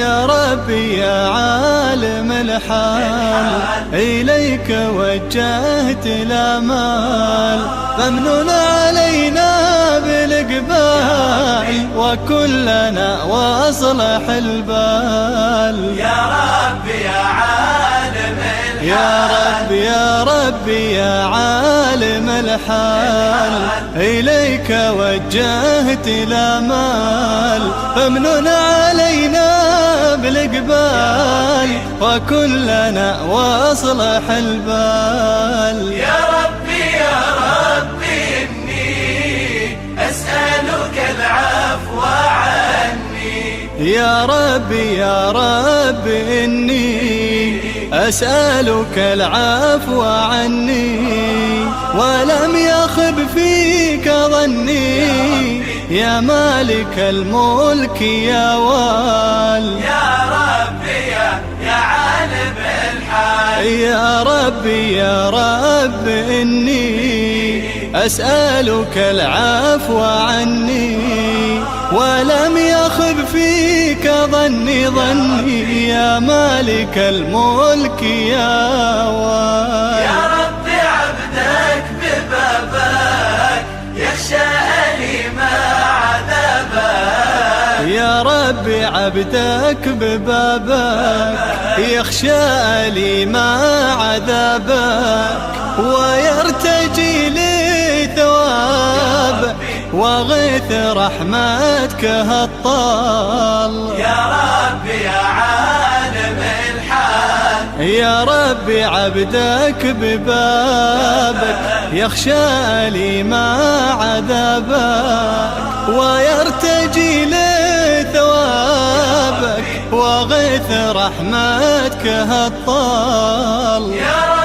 يا ربي يا عالم الحال إليك وجهت الآمال فامنن علينا بالإقبال وكلنا واصلح البال يا ربي يا عالم الحال يا ربي يا ربي يا عالم الحال إليك وجهت الآمال فامنن علينا بالإقبال وكلنا واصلح البال يا ربي إني أسألك العفو عني يا ربي إني أسألك العفو عني ولم يخب فيك ظني يا مالك الملك يا وال يا ربي يا عالم الحال يا رب إني أسألك العفو عني ولم يخب فيك ظني يا مالك الملك يا وال يا ربي عبدك ببابك يخشى أليم عذابك يا ربي عبدك ببابك يخشى أليم عذابك ويرتجي لي ثوابك وغيث رحمتك هالطال يا ربي يا عالم الحال يا ربي عبدك ببابك يخشى أليم عذابك ويرتجي لي ثوابك وغيث رحمتك هالطال يا